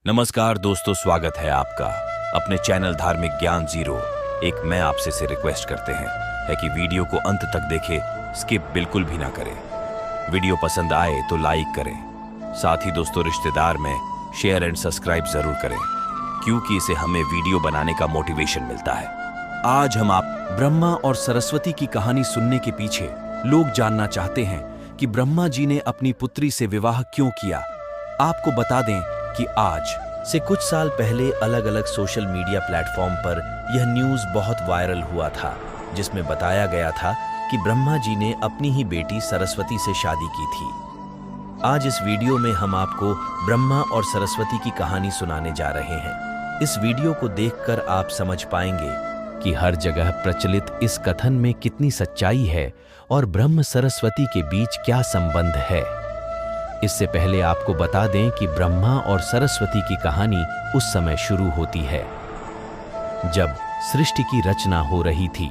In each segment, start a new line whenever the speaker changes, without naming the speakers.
नमस्कार दोस्तों, स्वागत है आपका अपने चैनल धार्मिक ज्ञान जीरो। एक मैं आपसे से रिक्वेस्ट करते हैं कि वीडियो को अंत तक देखें, स्किप बिल्कुल भी ना करें। वीडियो पसंद आए तो लाइक करें, साथ ही दोस्तों रिश्तेदार में शेयर एंड सब्सक्राइब जरूर करें, क्योंकि इसे हमें वीडियो बनाने का मोटिवेशन मिलता है। आज हम आप ब्रह्मा और सरस्वती की कहानी सुनने के पीछे लोग जानना चाहते हैं कि ब्रह्मा जी ने अपनी पुत्री से विवाह क्यों किया। आपको बता दें कि आज से कुछ साल पहले अलग अलग सोशल मीडिया प्लेटफॉर्म पर यह न्यूज़ बहुत वायरल हुआ था, जिसमें बताया गया था कि ब्रह्मा जी ने अपनी ही बेटी सरस्वती से शादी की थी। आज इस वीडियो में हम आपको ब्रह्मा और सरस्वती की कहानी सुनाने जा रहे हैं। इस वीडियो को देखकर आप समझ पाएंगे कि हर जगह प्रचलित इस कथन में कितनी सच्चाई है और ब्रह्म सरस्वती के बीच क्या संबंध है। इससे पहले आपको बता दें कि ब्रह्मा और सरस्वती की कहानी उस समय शुरू होती है जब सृष्टि की रचना हो रही थी।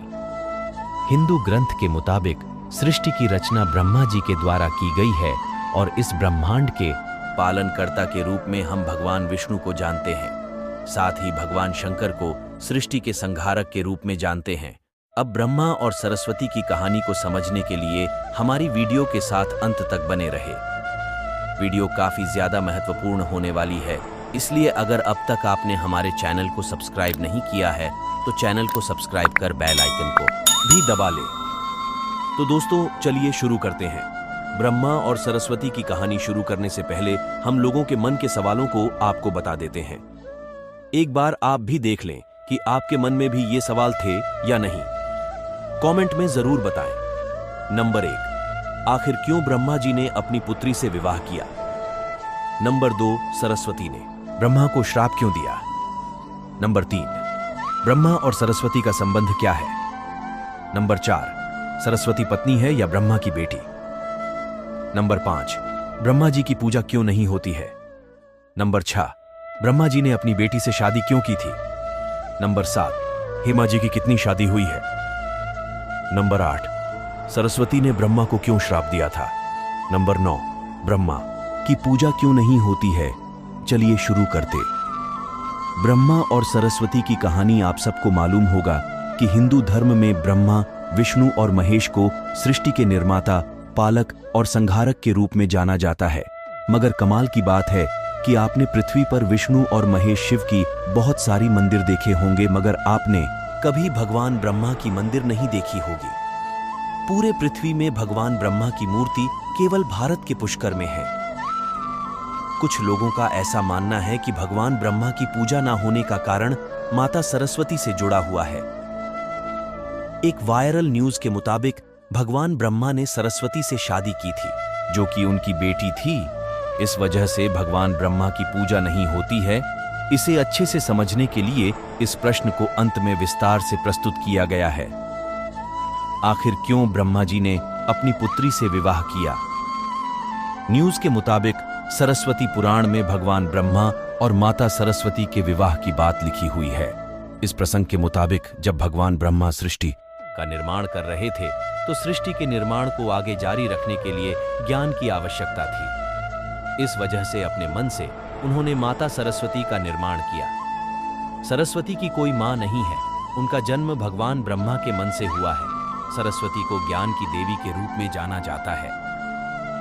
हिंदू ग्रंथ के मुताबिक सृष्टि की रचना ब्रह्मा जी के द्वारा की गई है और इस ब्रह्मांड के पालनकर्ता के रूप में हम भगवान विष्णु को जानते हैं। साथ ही भगवान शंकर को सृष्टि के संहारक के रूप में जानते हैं। अब ब्रह्मा और सरस्वती की कहानी को समझने के लिए हमारी वीडियो के साथ अंत तक बने रहे। वीडियो काफी ज्यादा महत्वपूर्ण होने वाली है, इसलिए अगर अब तक आपने हमारे चैनल को सब्सक्राइब नहीं किया है तो चैनल को सब्सक्राइब कर बेल आइकन को भी दबा लें। तो दोस्तों चलिए शुरू करते हैं। ब्रह्मा और सरस्वती की कहानी शुरू करने से पहले हम लोगों के मन के सवालों को आपको बता देते हैं। एक बार आप भी देख लें कि आपके मन में भी ये सवाल थे या नहीं। कमेंट में जरूर बताएं। नंबर 1, आखिर क्यों ब्रह्मा जी ने अपनी पुत्री से विवाह किया? नंबर 2, सरस्वती ने ब्रह्मा को श्राप क्यों दिया? नंबर 3, ब्रह्मा और सरस्वती का संबंध क्या है? नंबर 4, सरस्वती पत्नी है या ब्रह्मा की बेटी? नंबर 5, ब्रह्मा जी की पूजा क्यों नहीं होती है? नंबर 6, ब्रह्मा जी ने अपनी बेटी से शादी क्यों की थी? नंबर 7, हेमा जी की कितनी शादी हुई है? नंबर 8, सरस्वती ने ब्रह्मा को क्यों श्राप दिया था? नंबर 9, ब्रह्मा की पूजा क्यों नहीं होती है? चलिए शुरू करते। ब्रह्मा और सरस्वती की कहानी आप सबको मालूम होगा कि हिंदू धर्म में ब्रह्मा, विष्णु और महेश को सृष्टि के निर्माता, पालक और संहारक के रूप में जाना जाता है। मगर कमाल की बात है कि आपने पृथ्वी पर विष्णु और महेश शिव की बहुत सारी मंदिर देखे होंगे, मगर आपने कभी भगवान ब्रह्मा की मंदिर नहीं देखी होगी। पूरे पृथ्वी में भगवान ब्रह्मा की मूर्ति केवल भारत के पुष्कर में है। कुछ लोगों का ऐसा मानना है कि भगवान ब्रह्मा की पूजा ना होने का कारण माता सरस्वती से जुड़ा हुआ है। एक वायरल न्यूज के मुताबिक भगवान ब्रह्मा ने सरस्वती से शादी की थी, जो कि उनकी बेटी थी। इस वजह से भगवान ब्रह्मा की पूजा नहीं होती है। इसे अच्छे से समझने के लिए इस प्रश्न को अंत में विस्तार से प्रस्तुत किया गया है। आखिर क्यों ब्रह्मा जी ने अपनी पुत्री से विवाह किया? न्यूज के मुताबिक सरस्वती पुराण में भगवान ब्रह्मा और माता सरस्वती के विवाह की बात लिखी हुई है। इस प्रसंग के मुताबिक जब भगवान ब्रह्मा सृष्टि का निर्माण कर रहे थे तो सृष्टि के निर्माण को आगे जारी रखने के लिए ज्ञान की आवश्यकता थी। इस वजह से अपने मन से उन्होंने माता सरस्वती का निर्माण किया। सरस्वती की कोई मां नहीं है, उनका जन्म भगवान ब्रह्मा के मन से हुआ है। सरस्वती को ज्ञान की देवी के रूप में जाना जाता है।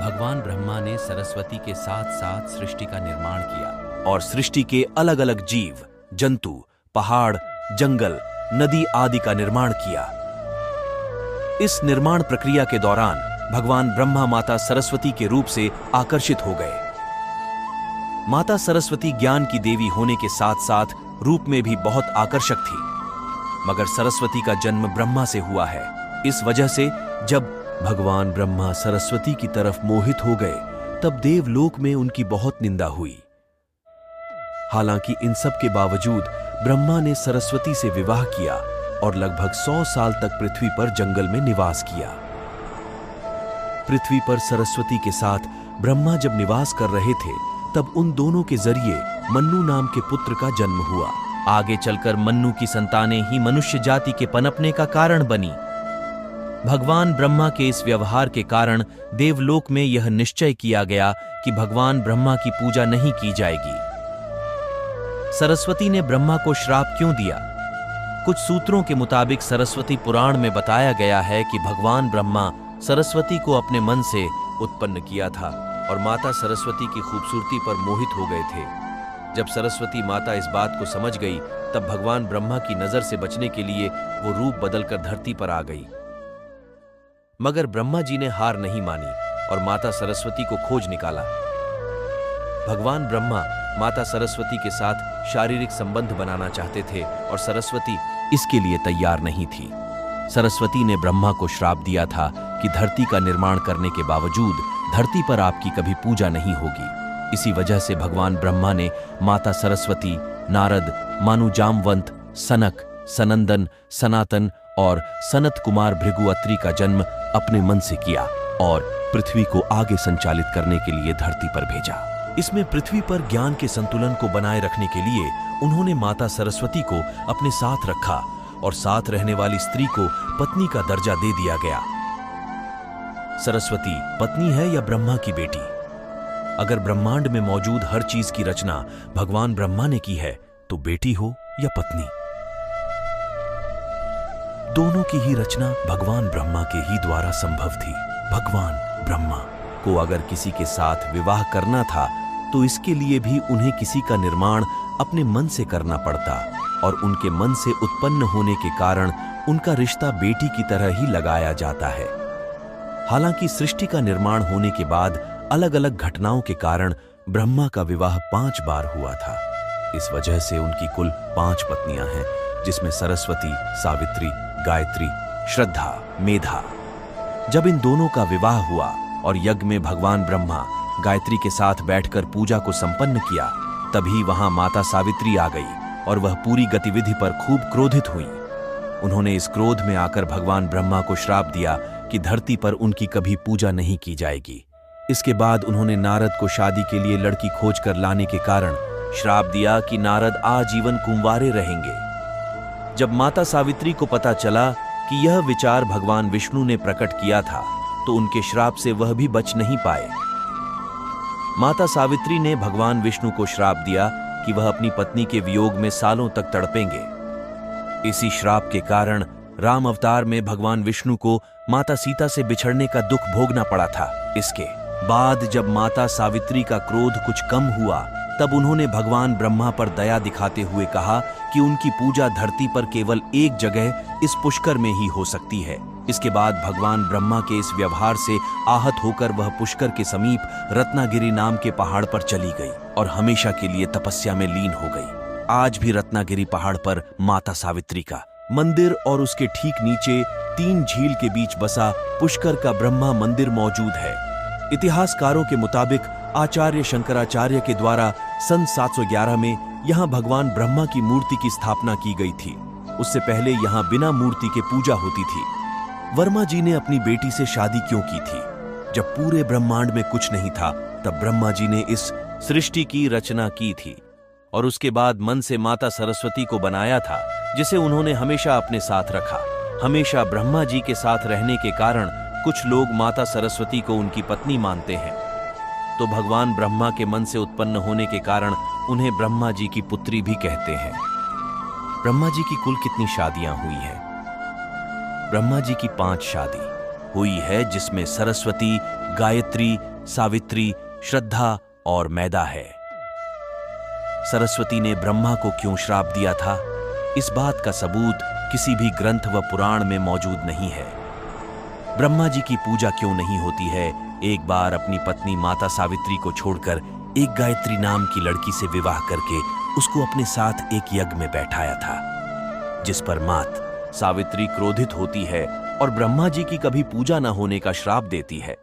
भगवान ब्रह्मा ने सरस्वती के साथ साथ सृष्टि का निर्माण किया और सृष्टि के अलग अलग जीव, जंतु, पहाड़, जंगल, नदी आदि का निर्माण किया। इस निर्माण प्रक्रिया के दौरान भगवान ब्रह्मा माता सरस्वती के रूप से आकर्षित हो गए। माता सरस्वती ज्ञान की देवी होने के साथ साथ रूप में भी बहुत आकर्षक थी, मगर सरस्वती का जन्म ब्रह्मा से हुआ है। इस वजह से जब भगवान ब्रह्मा सरस्वती की तरफ मोहित हो गए तब देवलोक में उनकी बहुत निंदा हुई। हालांकि इन सब के बावजूद ब्रह्मा ने सरस्वती से विवाह किया और लगभग 100 साल तक पृथ्वी पर जंगल में निवास किया। पृथ्वी पर सरस्वती के साथ ब्रह्मा जब निवास कर रहे थे तब उन दोनों के जरिए मन्नु नाम के पुत्र का जन्म हुआ। आगे चलकर मन्नु की संतानें ही मनुष्य जाति के पनपने का कारण बनी। भगवान ब्रह्मा के इस व्यवहार के कारण देवलोक में यह निश्चय किया गया कि भगवान ब्रह्मा की पूजा नहीं की जाएगी। सरस्वती ने ब्रह्मा को श्राप क्यों दिया? कुछ सूत्रों के मुताबिक सरस्वती पुराण में बताया गया है कि भगवान ब्रह्मा सरस्वती को अपने मन से उत्पन्न किया था और माता सरस्वती की खूबसूरती पर मोहित हो गए थे। जब सरस्वती माता इस बात को समझ गई, तब भगवान ब्रह्मा की नजर से बचने के लिए वो रूप बदलकर धरती पर आ गई। मगर ब्रह्मा जी ने हार नहीं मानी और माता सरस्वती को खोज निकाला। भगवान ब्रह्मा माता सरस्वती के साथ शारीरिक संबंध बनाना चाहते थे और सरस्वती इसके लिए तैयार नहीं थी। सरस्वती ने ब्रह्मा को श्राप दिया था कि धरती का निर्माण करने के बावजूद धरती पर आपकी कभी पूजा नहीं होगी। इसी वजह से भगवान ब्रह्मा ने माता सरस्वती, नारद, मानु जामवंत, सनक, सनंदन, सनातन और सनत कुमार भृगु अत्रि का जन्म अपने मन से किया और पृथ्वी को आगे संचालित करने के लिए धरती पर भेजा। इसमें पृथ्वी पर ज्ञान के संतुलन को बनाए रखने के लिए उन्होंने माता सरस्वती को अपने साथ रखा और साथ रहने वाली स्त्री को पत्नी का दर्जा दे दिया गया। सरस्वती पत्नी है या ब्रह्मा की बेटी? अगर ब्रह्मांड में मौजूद हर चीज की रचना भगवान ब्रह्मा ने की है, तो बेटी हो या पत्नी, दोनों की ही रचना भगवान ब्रह्मा के ही द्वारा संभव थी। भगवान ब्रह्मा को अगर किसी के साथ विवाह करना था, तो इसके लिए भी उन्हें किसी का निर्माण अपने मन से करना पड़ता और उनके मन से उत्पन्न होने के कारण उनका रिश्ता बेटी की तरह ही लगाया जाता है। हालांकि सृष्टि का निर्माण होने के बाद अलग अलग घटनाओं के कारण ब्रह्मा का विवाह 5 बार हुआ था। इस वजह से उनकी कुल 5 पत्नियां हैं, जिसमें सरस्वती, सावित्री, गायत्री, श्रद्धा, मेधा। जब इन दोनों का विवाह हुआ और यज्ञ में भगवान ब्रह्मा गायत्री के साथ बैठकर पूजा को संपन्न किया, तभी वहां माता सावित्री आ गई और वह पूरी गतिविधि पर खूब क्रोधित हुई। उन्होंने इस क्रोध में आकर भगवान ब्रह्मा को श्राप दिया कि धरती पर उनकी कभी पूजा नहीं की जाएगी। इसके बाद उन्होंने नारद को शादी के लिए लड़की खोज कर लाने के कारण श्राप दिया कि नारद आजीवन कुंवारे रहेंगे। जब माता सावित्री को पता चला कि यह विचार भगवान विष्णु ने प्रकट किया था, तो उनके श्राप से वह भी बच नहीं पाए। माता सावित्री ने भगवान विष्णु को श्राप दिया कि वह अपनी पत्नी के वियोग में सालों तक तड़पेंगे। इसी श्राप के कारण राम अवतार में भगवान विष्णु को माता सीता से बिछड़ने का दुख भोगना पड़ा था। इसके बाद जब माता सावित्री का क्रोध कुछ कम हुआ, तब उन्होंने भगवान ब्रह्मा पर दया दिखाते हुए कहा कि उनकी पूजा धरती पर केवल एक जगह इस पुष्कर में ही हो सकती है। इसके बाद भगवान ब्रह्मा के इस व्यवहार से आहत होकर वह पुष्कर के समीप रत्नागिरी नाम के पहाड़ पर चली गई और हमेशा के लिए तपस्या में लीन हो गई। आज भी रत्नागिरी पहाड़ पर माता सावित्री का मंदिर और उसके ठीक नीचे 3 झील के बीच बसा पुष्कर का ब्रह्मा मंदिर मौजूद है। इतिहासकारों के मुताबिक आचार्य शंकराचार्य के द्वारा सन 711 में यहाँ भगवान ब्रह्मा की मूर्ति की स्थापना की गई थी। उससे पहले यहाँ बिना मूर्ति के पूजा होती थी। वर्मा जी ने अपनी बेटी से शादी क्यों की थी? जब पूरे ब्रह्मांड में कुछ नहीं था, तब ब्रह्मा जी ने इस सृष्टि की रचना की थी और उसके बाद मन से माता सरस्वती को बनाया था, जिसे उन्होंने हमेशा अपने साथ रखा। हमेशा ब्रह्मा जी के साथ रहने के कारण कुछ लोग माता सरस्वती को उनकी पत्नी मानते हैं, तो भगवान ब्रह्मा के मन से उत्पन्न होने के कारण उन्हें ब्रह्मा जी की पुत्री भी कहते हैं। ब्रह्मा जी की कुल कितनी शादियां हुई हैं? ब्रह्मा जी की 5 शादी हुई है, जिसमें सरस्वती, गायत्री, सावित्री, श्रद्धा और मैदा है। सरस्वती ने ब्रह्मा को क्यों श्राप दिया था, इस बात का सबूत किसी भी ग्रंथ व पुराण में मौजूद नहीं है। ब्रह्मा जी की पूजा क्यों नहीं होती है? एक बार अपनी पत्नी माता सावित्री को छोड़कर एक गायत्री नाम की लड़की से विवाह करके उसको अपने साथ एक यज्ञ में बैठाया था, जिस पर मात सावित्री क्रोधित होती है और ब्रह्मा जी की कभी पूजा न होने का श्राप देती है।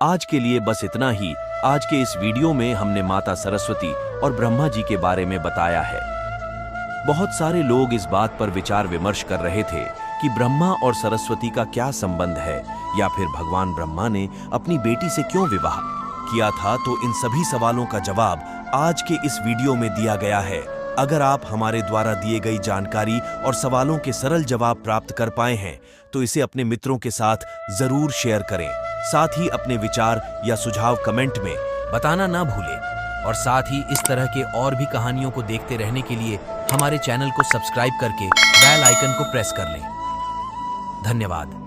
आज के लिए बस इतना ही। आज के इस वीडियो में हमने माता सरस्वती और ब्रह्मा जी के बारे में बताया है। बहुत सारे लोग इस बात पर विचार विमर्श कर रहे थे कि ब्रह्मा और सरस्वती का क्या संबंध है, या फिर भगवान ब्रह्मा ने अपनी बेटी से क्यों विवाह किया था। तो इन सभी सवालों का जवाब आज के इस वीडियो में दिया गया है। अगर आप हमारे द्वारा दिए गई जानकारी और सवालों के सरल जवाब प्राप्त कर पाए हैं, तो इसे अपने मित्रों के साथ जरूर शेयर करें। साथ ही अपने विचार या सुझाव कमेंट में बताना ना भूलें।
और साथ ही इस तरह के और भी कहानियों को देखते रहने के लिए हमारे चैनल को सब्सक्राइब करके बेल आइकन को प्रेस कर लें। धन्यवाद।